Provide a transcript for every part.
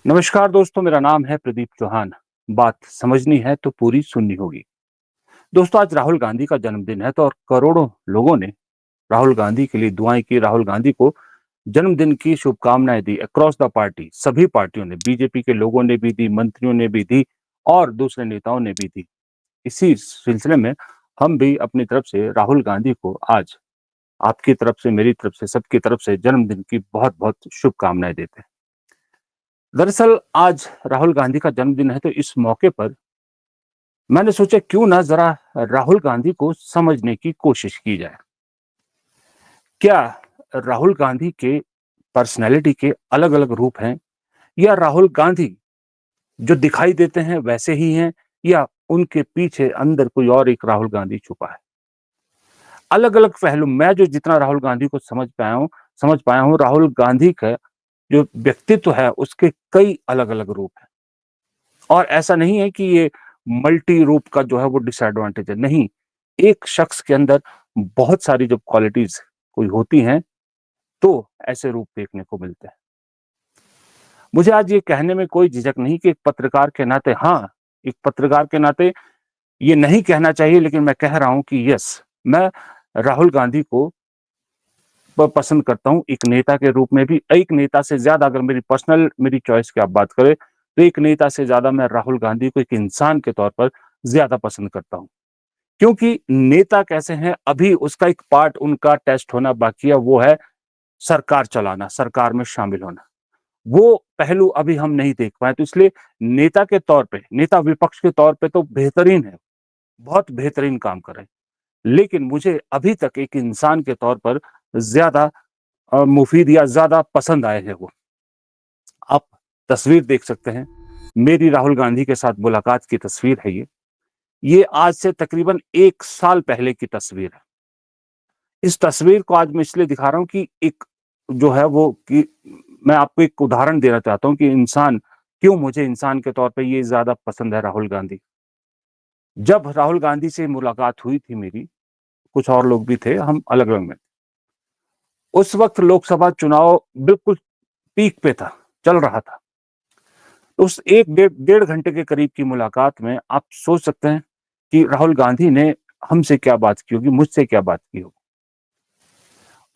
नमस्कार दोस्तों, मेरा नाम है प्रदीप चौहान। बात समझनी है तो पूरी सुननी होगी। दोस्तों, आज राहुल गांधी का जन्मदिन है तो और करोड़ों लोगों ने राहुल गांधी के लिए दुआएं की, राहुल गांधी को जन्मदिन की शुभकामनाएं दी। अक्रॉस द पार्टी सभी पार्टियों ने, बीजेपी के लोगों ने भी दी, मंत्रियों ने भी दी और दूसरे नेताओं ने भी दी। इसी सिलसिले में हम भी अपनी तरफ से राहुल गांधी को आज आपकी तरफ से, मेरी तरफ से, सबकी तरफ से जन्मदिन की बहुत बहुत शुभकामनाएं देते हैं। दरअसल आज राहुल गांधी का जन्मदिन है तो इस मौके पर मैंने सोचा क्यों ना जरा राहुल गांधी को समझने की कोशिश की जाए। क्या राहुल गांधी के पर्सनैलिटी के अलग अलग रूप हैं, या राहुल गांधी जो दिखाई देते हैं वैसे ही हैं, या उनके पीछे अंदर कोई और एक राहुल गांधी छुपा है। अलग अलग पहलू, मैं जो जितना राहुल गांधी को समझ पाया हूं, राहुल गांधी का जो व्यक्तित्व है उसके कई अलग अलग रूप हैं। और ऐसा नहीं है कि ये मल्टी रूप का जो है वो डिसएडवांटेज है, नहीं। एक शख्स के अंदर बहुत सारी जब क्वालिटीज कोई होती हैं तो ऐसे रूप देखने को मिलते हैं। मुझे आज ये कहने में कोई झिझक नहीं कि एक पत्रकार के नाते, हाँ, एक पत्रकार के नाते ये नहीं कहना चाहिए, लेकिन मैं कह रहा हूं कि यस, मैं राहुल गांधी को पसंद करता हूं एक नेता के रूप में भी। एक नेता से ज्यादा, अगर मेरी चॉइस की आप बात करें, तो एक नेता से ज्यादा मैं राहुल गांधी को एक इंसान के तौर पर ज्यादा पसंद करता हूं। क्योंकि नेता कैसे हैं, अभी उसका एक पार्ट उनका टेस्ट होना बाकी है, वो है सरकार चलाना, सरकार में शामिल होना। वो पहलू अभी हम नहीं देख पाए, तो इसलिए नेता के तौर पे, नेता विपक्ष के तौर पे तो बेहतरीन है, बहुत बेहतरीन काम कर रहे हैं। लेकिन मुझे अभी तक एक इंसान के तौर पर ज्यादा मुफीद या ज्यादा पसंद आए हैं वो। आप तस्वीर देख सकते हैं, मेरी राहुल गांधी के साथ मुलाकात की तस्वीर है ये आज से तकरीबन 1 साल पहले की तस्वीर है। इस तस्वीर को आज मैं इसलिए दिखा रहा हूं कि एक जो है वो कि मैं आपको एक उदाहरण देना चाहता हूं कि इंसान, क्यों मुझे इंसान के तौर पे ये ज्यादा पसंद है राहुल गांधी। जब राहुल गांधी से मुलाकात हुई थी मेरी, कुछ और लोग भी थे, हम अलग अलग में, उस वक्त लोकसभा चुनाव बिल्कुल पीक पे था, चल रहा था। उस एक डेढ़ डेढ़ घंटे के करीब की मुलाकात में आप सोच सकते हैं कि राहुल गांधी ने हमसे क्या बात की होगी, मुझसे क्या बात की होगी।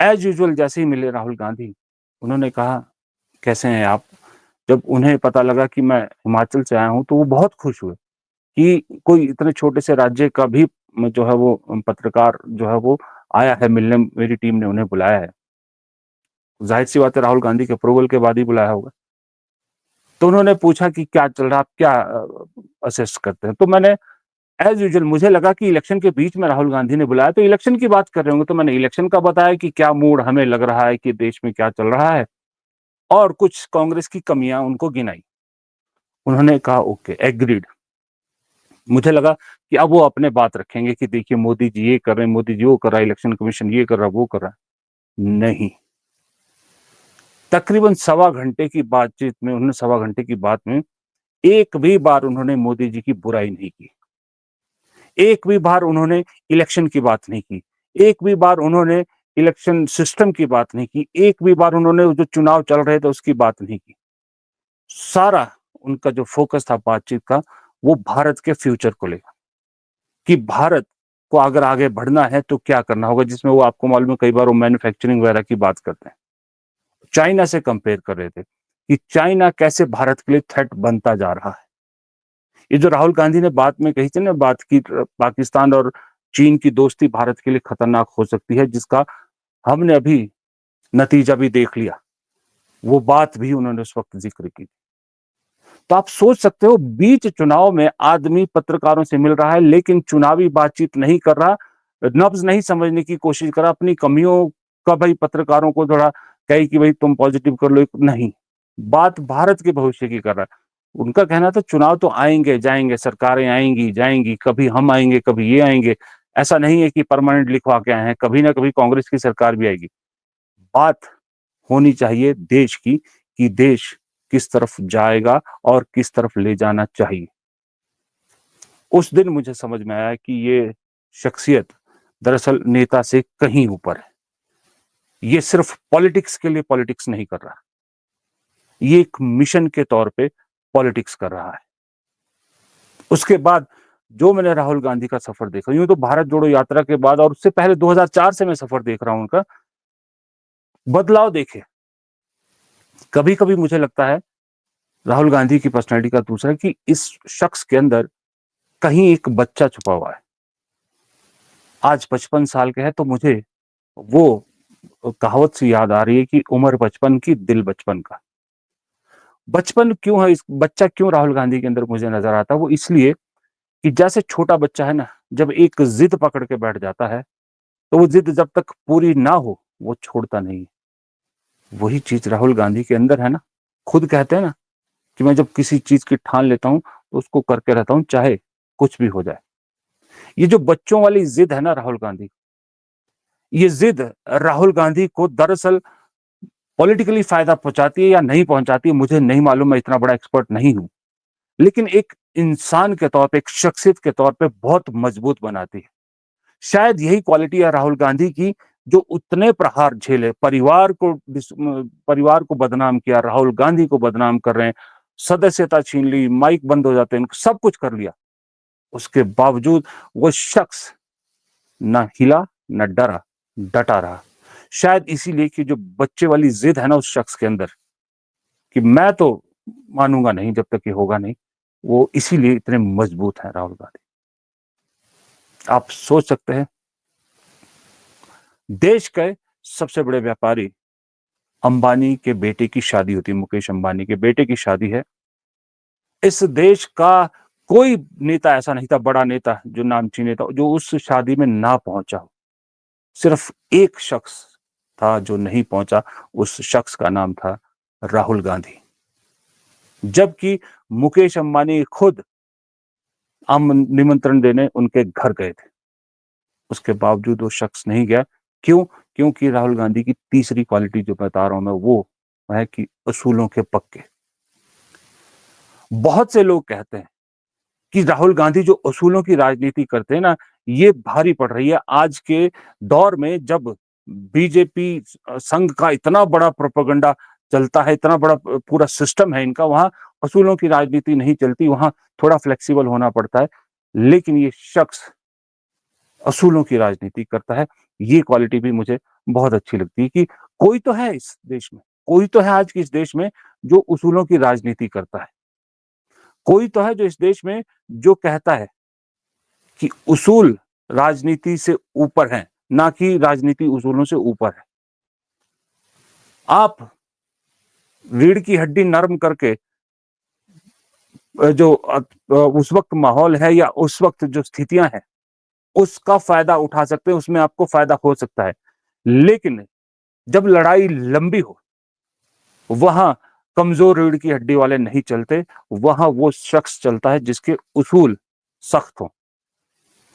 एज यूजुअल जैसे ही मिले राहुल गांधी, उन्होंने कहा, कैसे हैं आप। जब उन्हें पता लगा कि मैं हिमाचल से आया हूं तो वो बहुत खुश हुए कि कोई इतने छोटे से राज्य का भी जो है वो पत्रकार जो है वो आया है मिलने, मेरी टीम ने उन्हें बुलाया है। जाहिर सी बात है, राहुल गांधी के अप्रूवल के बाद ही बुलाया होगा। तो उन्होंने पूछा कि क्या चल रहा, आप क्या असेस करते हैं। तो मैंने, एज यूजुअल मुझे लगा कि इलेक्शन के बीच में राहुल गांधी ने बुलाया तो इलेक्शन की बात कर रहे होंगे, तो मैंने इलेक्शन का बताया कि क्या मूड हमें लग रहा है कि देश में क्या चल रहा है, और कुछ कांग्रेस की कमियां उनको गिनाई। उन्होंने कहा ओके, एग्रीड। मुझे लगा कि अब वो अपने बात रखेंगे कि देखिए मोदी जी ये कर रहे हैं, मोदी जी वो कर रहा है, इलेक्शन कमीशन ये कर रहा है, वो कर रहा है। नहीं, तकरीबन सवा घंटे की बातचीत में, उन्होंने सवा घंटे की बात में एक भी बार उन्होंने मोदी जी की बुराई नहीं की, एक भी बार उन्होंने इलेक्शन की बात नहीं की, एक भी बार उन्होंने इलेक्शन सिस्टम की बात नहीं की, एक भी बार उन्होंने जो चुनाव चल रहे थे उसकी बात नहीं की। सारा उनका जो फोकस था बातचीत का, वो भारत के फ्यूचर को लेकर, कि भारत को अगर आगे बढ़ना है तो क्या करना होगा, जिसमें वो, आपको मालूम है, कई बार वो मैन्युफैक्चरिंग वगैरह की बात करते हैं। चाइना से कंपेयर कर रहे थे कि चाइना कैसे भारत के लिए थ्रेट बनता जा रहा है। ये जो राहुल गांधी ने बात में कही थी ना, बात की पाकिस्तान और चीन की दोस्ती भारत के लिए खतरनाक हो सकती है, जिसका हमने अभी नतीजा भी देख लिया, वो बात भी उन्होंने उस वक्त जिक्र की। तो आप सोच सकते हो, बीच चुनाव में आदमी पत्रकारों से मिल रहा है लेकिन चुनावी बातचीत नहीं कर रहा, नब्ज नहीं समझने की कोशिश कर रहा, अपनी कमियों का भाई पत्रकारों को थोड़ा कहे कि भाई तुम पॉजिटिव कर लो, नहीं, बात भारत के भविष्य की कर रहा है। उनका कहना था चुनाव तो आएंगे जाएंगे, सरकारें आएंगी जाएंगी, कभी हम आएंगे कभी ये आएंगे, ऐसा नहीं है कि परमानेंट लिखवा के आए हैं, कभी ना कभी कांग्रेस की सरकार भी आएगी। बात होनी चाहिए देश की, कि देश किस तरफ जाएगा और किस तरफ ले जाना चाहिए। उस दिन मुझे समझ में आया कि ये शख्सियत दरअसल नेता से कहीं ऊपर है। ये सिर्फ पॉलिटिक्स के लिए पॉलिटिक्स नहीं कर रहा, ये एक मिशन के तौर पे पॉलिटिक्स कर रहा है। उसके बाद जो मैंने राहुल गांधी का सफर देखा, यूं तो भारत जोड़ो यात्रा के बाद और उससे पहले 2004 से मैं सफर देख रहा हूं उनका, बदलाव देखे। कभी कभी मुझे लगता है राहुल गांधी की पर्सनैलिटी का दूसरा कि इस शख्स के अंदर कहीं एक बच्चा छुपा हुआ है। आज 55 साल के है तो मुझे वो कहावत सी याद आ रही है कि उम्र बचपन की, दिल बचपन का। बचपन क्यों है, इस बच्चा क्यों राहुल गांधी के अंदर मुझे नजर आता है, वो इसलिए कि जैसे छोटा बच्चा है ना, जब एक जिद पकड़ के बैठ जाता है तो वो जिद जब तक पूरी ना हो वो छोड़ता नहीं। वही चीज राहुल गांधी के अंदर है ना। खुद कहते हैं ना कि मैं जब किसी चीज की ठान लेता हूं तो उसको करके रहता हूं, चाहे कुछ भी हो जाए। ये जो बच्चों वाली जिद है ना राहुल गांधी, ये जिद राहुल गांधी को दरअसल पॉलिटिकली फायदा पहुंचाती है या नहीं पहुंचाती है मुझे नहीं मालूम, मैं इतना बड़ा एक्सपर्ट नहीं हूं। लेकिन एक इंसान के तौर पे, एक शख्सियत के तौर पे बहुत मजबूत बनाती है। शायद यही क्वालिटी है राहुल गांधी की, जो उतने प्रहार झेले, परिवार को बदनाम किया, राहुल गांधी को बदनाम कर रहे हैं, सदस्यता छीन ली, माइक बंद हो जाते हैं, सब कुछ कर लिया। उसके बावजूद वो शख्स ना हिला, ना डरा, डटा रहा। शायद इसीलिए कि जो बच्चे वाली जिद है ना उस शख्स के अंदर, कि मैं तो मानूंगा नहीं जब तक ये होगा नहीं, वो इसीलिए इतने मजबूत हैं राहुल गांधी। आप सोच सकते हैं, देश के सबसे बड़े व्यापारी अंबानी के बेटे की शादी होती है, मुकेश अंबानी के बेटे की शादी है। इस देश का कोई नेता ऐसा नहीं था, बड़ा नेता जो नामचीन नेता, जो उस शादी में ना पहुंचा हो। सिर्फ एक शख्स था जो नहीं पहुंचा, उस शख्स का नाम था राहुल गांधी। जबकि मुकेश अंबानी खुद आम निमंत्रण देने उनके घर गए थे, उसके बावजूद वो शख्स नहीं गया। क्यों? क्योंकि राहुल गांधी की तीसरी क्वालिटी जो बता रहा हूं मैं, वो है कि असूलों के पक्के। बहुत से लोग कहते हैं कि राहुल गांधी जो असूलों की राजनीति करते हैं ना, ये भारी पड़ रही है आज के दौर में, जब बीजेपी संघ का इतना बड़ा प्रोपेगेंडा चलता है, इतना बड़ा पूरा सिस्टम है इनका, वहां असूलों की राजनीति नहीं चलती, वहां थोड़ा फ्लेक्सिबल होना पड़ता है। लेकिन ये शख्स असूलों की राजनीति करता है। ये क्वालिटी भी मुझे बहुत अच्छी लगती है कि कोई तो है इस देश में, कोई तो है आज के इस देश में जो उसूलों की राजनीति करता है। कोई तो है जो इस देश में जो कहता है कि उसूल राजनीति से ऊपर हैं, ना कि राजनीति उसूलों से ऊपर है। आप रीढ़ की हड्डी नरम करके जो उस वक्त माहौल है या उस वक्त जो स्थितियां हैं उसका फायदा उठा सकते हैं, उसमें आपको फायदा हो सकता है। लेकिन जब लड़ाई लंबी हो, वहां कमजोर रीढ़ की हड्डी वाले नहीं चलते, वहां वो शख्स चलता है जिसके उसूल सख्त हों।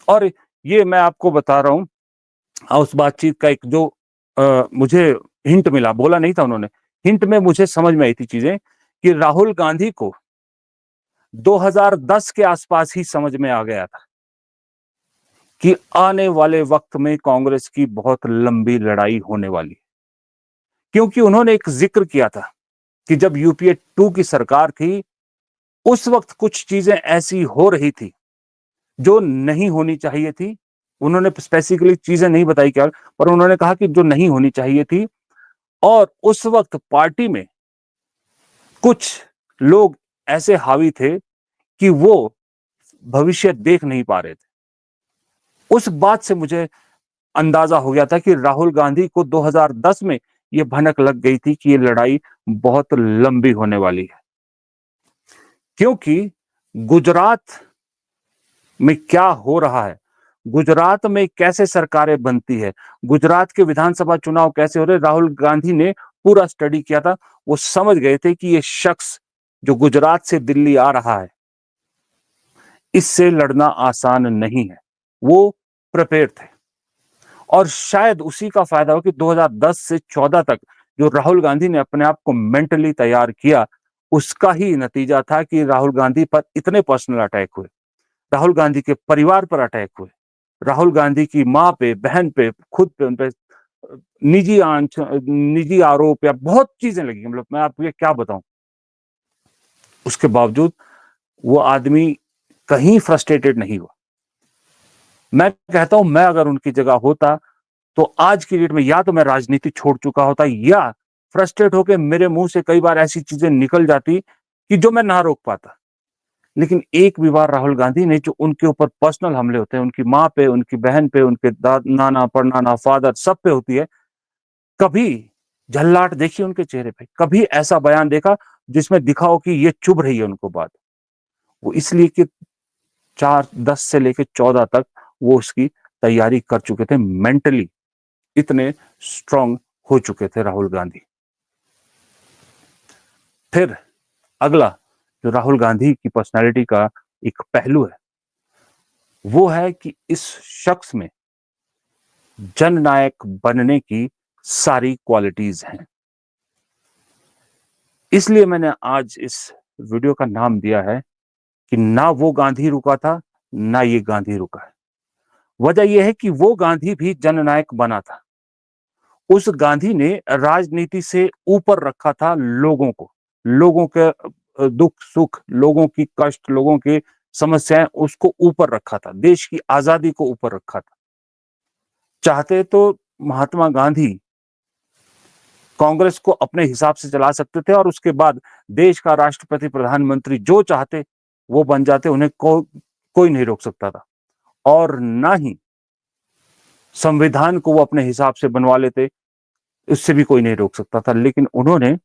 और ये मैं आपको बता रहा हूं, उस बातचीत का एक जो मुझे हिंट मिला, बोला नहीं था उन्होंने, हिंट में मुझे समझ में आई थी चीजें, कि राहुल गांधी को 2010 के आसपास ही समझ में आ गया था कि आने वाले वक्त में कांग्रेस की बहुत लंबी लड़ाई होने वाली है। क्योंकि उन्होंने एक जिक्र किया था कि जब यूपीए 2 की सरकार थी, उस वक्त कुछ चीजें ऐसी हो रही थी जो नहीं होनी चाहिए थी। उन्होंने स्पेसिफिकली चीजें नहीं बताई क्या, पर उन्होंने कहा कि जो नहीं होनी चाहिए थी। और उस वक्त पार्टी में कुछ लोग ऐसे हावी थे कि वो भविष्य देख नहीं पा रहे थे। उस बात से मुझे अंदाजा हो गया था कि राहुल गांधी को 2010 में ये भनक लग गई थी कि ये लड़ाई बहुत लंबी होने वाली है। क्योंकि गुजरात में क्या हो रहा है, गुजरात में कैसे सरकारें बनती है, गुजरात के विधानसभा चुनाव कैसे हो रहे, राहुल गांधी ने पूरा स्टडी किया था। वो समझ गए थे कि ये शख्स जो गुजरात से दिल्ली आ रहा है, इससे लड़ना आसान नहीं है। वो प्रिपेयर थे। और शायद उसी का फायदा हो कि 2010 से 14 तक जो राहुल गांधी ने अपने आप को मेंटली तैयार किया, उसका ही नतीजा था कि राहुल गांधी पर इतने पर्सनल अटैक हुए, राहुल गांधी के परिवार पर अटैक हुए, राहुल गांधी की माँ पे, बहन पे, खुद पे, उन पे निजी आरोप या बहुत चीजें लगी। मतलब मैं आपको ये क्या बताऊं, उसके बावजूद वो आदमी कहीं फ्रस्ट्रेटेड नहीं हुआ। मैं कहता हूं मैं अगर उनकी जगह होता तो आज की डेट में या तो मैं राजनीति छोड़ चुका होता या फ्रस्ट्रेट होकर मेरे मुंह से कई बार ऐसी चीजें निकल जाती कि जो मैं ना रोक पाता। लेकिन एक भी बार राहुल गांधी ने जो उनके ऊपर पर्सनल हमले होते हैं, उनकी माँ पे, उनकी बहन पे, उनके नाना परनाना फादर सब पे होती है, कभी झल्लाट देखी उनके चेहरे पे? कभी ऐसा बयान देखा जिसमें दिखा हो कि ये चुभ रही है उनको बात? वो इसलिए कि 4-10 से लेकर 14 तक वो उसकी तैयारी कर चुके थे, मेंटली इतने स्ट्रांग हो चुके थे राहुल गांधी। फिर अगला जो राहुल गांधी की पर्सनालिटी का एक पहलू है वो है कि इस शख्स में जननायक बनने की सारी क्वालिटीज हैं। इसलिए मैंने आज इस वीडियो का नाम दिया है कि ना वो गांधी रुका था, ना ये गांधी रुका है। वजह यह है कि वो गांधी भी जननायक बना था। उस गांधी ने राजनीति से ऊपर रखा था लोगों को, लोगों के दुख सुख, लोगों की कष्ट, लोगों की समस्याएं, उसको ऊपर रखा था, देश की आजादी को ऊपर रखा था। चाहते तो महात्मा गांधी कांग्रेस को अपने हिसाब से चला सकते थे और उसके बाद देश का राष्ट्रपति प्रधानमंत्री जो चाहते वो बन जाते, उन्हें कोई नहीं रोक सकता था। और ना ही संविधान को वो अपने हिसाब से बनवा लेते, उससे भी कोई नहीं रोक सकता था। लेकिन उन्होंने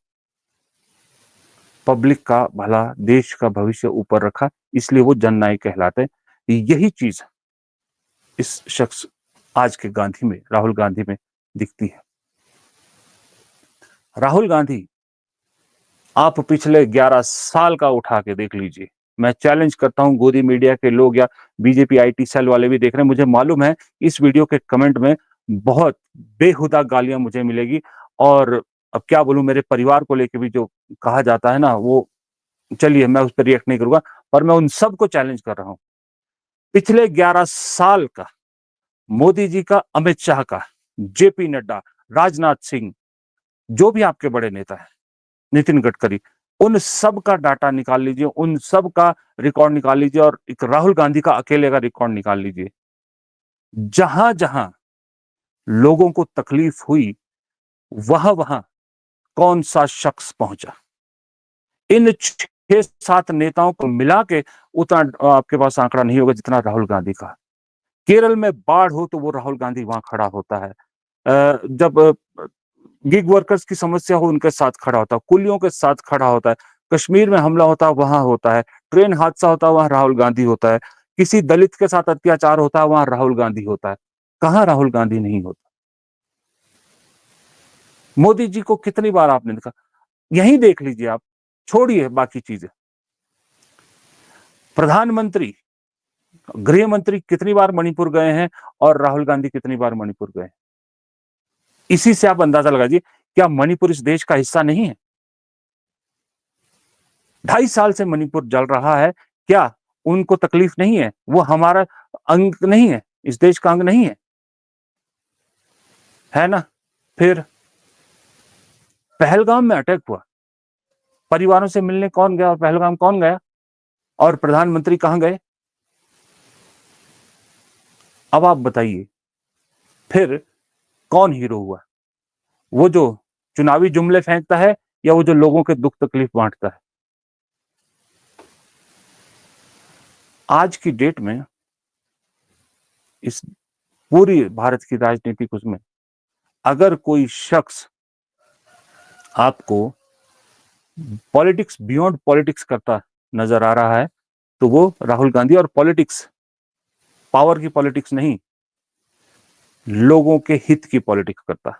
पब्लिक का भला, देश का भविष्य ऊपर रखा, इसलिए वो जननायक कहलाते। यही चीज इस शख्स आज के गांधी में, राहुल गांधी में दिखती है। राहुल गांधी आप पिछले 11 साल का उठा के देख लीजिए। मैं चैलेंज करता हूं, गोदी मीडिया के लोग या बीजेपी आईटी सेल वाले भी देख रहे हैं, मुझे मालूम है इस वीडियो के कमेंट में बहुत बेहुदा गालियां मुझे मिलेगी। और अब क्या बोलूं, मेरे परिवार को लेकर भी जो कहा जाता है ना, वो चलिए मैं उस पर रिएक्ट नहीं करूंगा, पर मैं उन सबको चैलेंज कर रहा हूं। पिछले 11 साल का मोदी जी का, अमित शाह का, जेपी नड्डा, राजनाथ सिंह, जो भी आपके बड़े नेता हैं, नितिन गडकरी, उन सब का डाटा निकाल लीजिए, उन सब का रिकॉर्ड निकाल लीजिए और एक राहुल गांधी का अकेले का रिकॉर्ड निकाल लीजिए। जहां जहां लोगों को तकलीफ हुई वहां वहां कौन सा शख्स पहुंचा? इन 6-7 नेताओं को मिला के उतना आपके पास आंकड़ा नहीं होगा जितना राहुल गांधी का। केरल में बाढ़ हो तो वो राहुल गांधी वहां खड़ा होता है। जब गिग वर्कर्स की समस्या हो उनके साथ खड़ा होता है, कुलियों के साथ खड़ा होता है, कश्मीर में हमला होता है वहां होता है, ट्रेन हादसा होता है वहां राहुल गांधी होता है, किसी दलित के साथ अत्याचार होता है वहां राहुल गांधी होता है। कहां राहुल गांधी नहीं होता? मोदी जी को कितनी बार आपने देखा? यही देख लीजिए आप, छोड़िए बाकी चीजें। प्रधानमंत्री, गृह मंत्री कितनी बार मणिपुर गए हैं और राहुल गांधी कितनी बार मणिपुर गए? इसी से आप अंदाजा लगाइए, क्या मणिपुर इस देश का हिस्सा नहीं है? 2.5 साल से मणिपुर जल रहा है, क्या उनको तकलीफ नहीं है? वो हमारा अंग नहीं है, इस देश का अंग नहीं है ना? फिर पहलगाम में अटैक हुआ, परिवारों से मिलने कौन गया और पहलगाम कौन गया? और प्रधानमंत्री कहां गए? अब आप बताइए, फिर कौन हीरो हुआ? वो जो चुनावी जुमले फेंकता है या वो जो लोगों के दुख तकलीफ बांटता है? आज की डेट में इस पूरी भारत की राजनीतिक उसमें अगर कोई शख्स आपको पॉलिटिक्स बियॉन्ड पॉलिटिक्स करता नजर आ रहा है तो वो राहुल गांधी। और पॉलिटिक्स पावर की पॉलिटिक्स नहीं, लोगों के हित की पॉलिटिक्स करता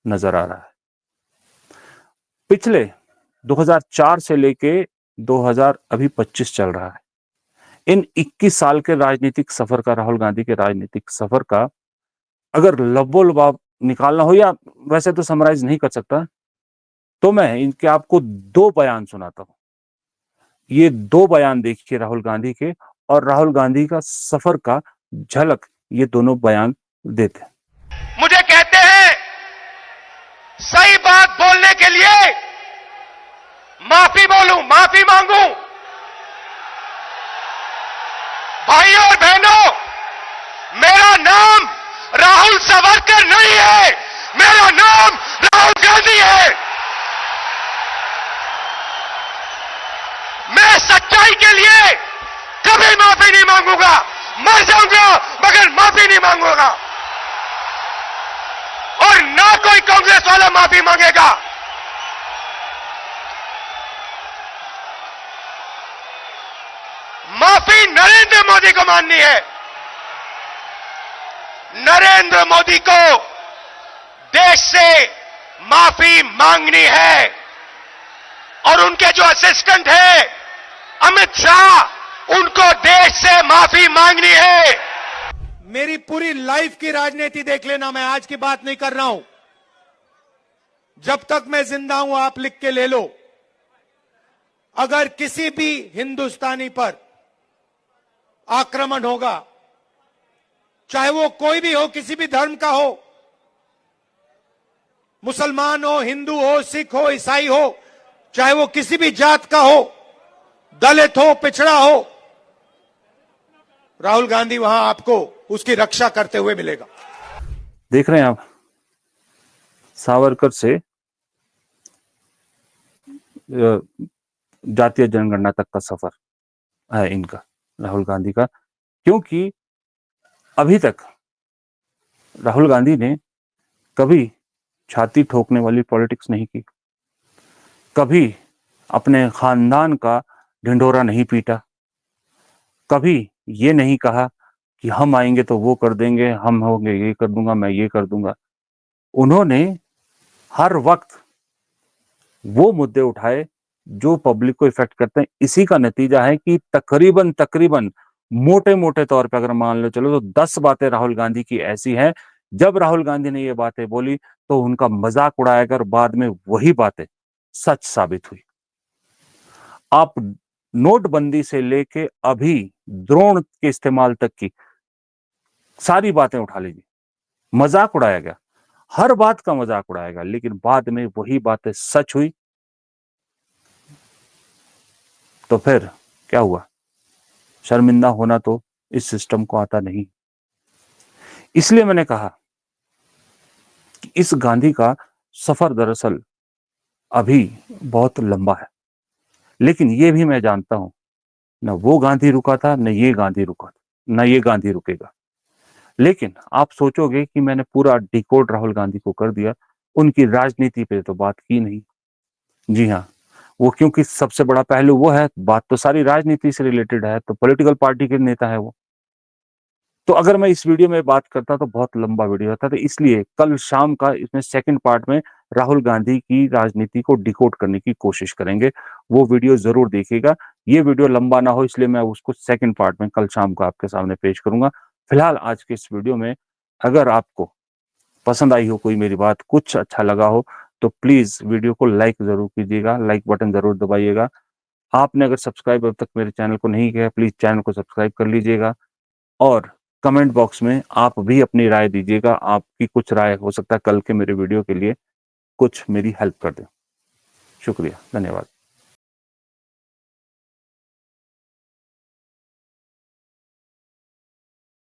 नजर आ रहा है। पिछले 2004 से लेके 2000 अभी 25 चल रहा है, इन 21 साल के राजनीतिक सफर का, राहुल गांधी के राजनीतिक सफर का अगर लबो लबाब निकालना हो, या वैसे तो समराइज नहीं कर सकता, तो मैं इनके आपको 2 बयान सुनाता हूं। ये 2 बयान देखिए राहुल गांधी के, और राहुल गांधी का सफर का झलक ये दोनों बयान देते हैं। मुझे कहते हैं सही बात बोलने के लिए माफी बोलूं, माफी मांगूं, भाइयों और बहनों, मेरा नाम राहुल सावरकर नहीं है, मेरा नाम राहुल गांधी है। मैं सच्चाई के लिए कभी माफी नहीं मांगूंगा, मर जाऊंगा मगर माफी नहीं मांगूंगा, और ना कोई कांग्रेस वाला माफी मांगेगा। माफी नरेंद्र मोदी को माननी है। नरेंद्र मोदी को देश से माफी मांगनी है, और उनके जो असिस्टेंट है अमित शाह, उनको देश से माफी मांगनी है। मेरी पूरी लाइफ की राजनीति देख लेना, मैं आज की बात नहीं कर रहा हूं। जब तक मैं जिंदा हूं आप लिख के ले लो, अगर किसी भी हिंदुस्तानी पर आक्रमण होगा, चाहे वो कोई भी हो, किसी भी धर्म का हो, मुसलमान हो, हिंदू हो, सिख हो, ईसाई हो, चाहे वो किसी भी जात का हो, दलित हो, पिछड़ा हो, राहुल गांधी वहां आपको उसकी रक्षा करते हुए मिलेगा। देख रहे हैं आप, सावरकर से जातीय जनगणना तक का सफर है इनका, राहुल गांधी का। क्योंकि अभी तक राहुल गांधी ने कभी छाती ठोकने वाली पॉलिटिक्स नहीं की, कभी अपने खानदान का ढिंढोरा नहीं पीटा, कभी ये नहीं कहा कि हम आएंगे तो वो कर देंगे, हम होंगे ये कर दूंगा, मैं ये कर दूंगा। उन्होंने हर वक्त वो मुद्दे उठाए जो पब्लिक को इफेक्ट करते हैं। इसी का नतीजा है कि तकरीबन तकरीबन मोटे मोटे तौर पे अगर मान लो चलो तो 10 बातें राहुल गांधी की ऐसी हैं, जब राहुल गांधी ने ये बातें बोली तो उनका मजाक उड़ाया गया और बाद में वही बातें सच साबित हुई। आप नोटबंदी से लेके अभी ड्रोन के इस्तेमाल तक की सारी बातें उठा लीजिए, मजाक उड़ाया गया, हर बात का मजाक उड़ाया गया, लेकिन बाद में वही बातें सच हुई। तो फिर क्या हुआ? शर्मिंदा होना तो इस सिस्टम को आता नहीं। इसलिए मैंने कहा कि इस गांधी का सफर दरअसल अभी बहुत लंबा है, लेकिन ये भी मैं जानता हूं, न वो गांधी रुका था, न ये गांधी रुका था, न ये गांधी रुकेगा। लेकिन आप सोचोगे कि मैंने पूरा डिकोड राहुल गांधी को कर दिया, उनकी राजनीति पे तो बात की नहीं। जी हाँ, वो क्योंकि सबसे बड़ा पहलू वो है, बात तो सारी राजनीति से रिलेटेड है, तो पॉलिटिकल पार्टी के नेता है वो। तो अगर मैं इस वीडियो में बात करता तो बहुत लंबा वीडियो होता, तो इसलिए कल शाम का इसमें सेकंड पार्ट में राहुल गांधी की राजनीति को डिकोड करने की कोशिश करेंगे। वो वीडियो जरूर देखिएगा। ये वीडियो लंबा ना हो इसलिए मैं उसको सेकंड पार्ट में कल शाम को आपके सामने पेश करूंगा। फिलहाल आज के इस वीडियो में अगर आपको पसंद आई हो कोई मेरी बात, कुछ अच्छा लगा हो, तो प्लीज वीडियो को लाइक जरूर कीजिएगा, लाइक बटन जरूर दबाइएगा। आपने अगर सब्सक्राइब अब तक मेरे चैनल को नहीं किया, प्लीज चैनल को सब्सक्राइब कर लीजिएगा, और कमेंट बॉक्स में आप भी अपनी राय दीजिएगा। आपकी कुछ राय हो सकता है कल के मेरे वीडियो के लिए कुछ मेरी हेल्प कर दे। शुक्रिया, धन्यवाद।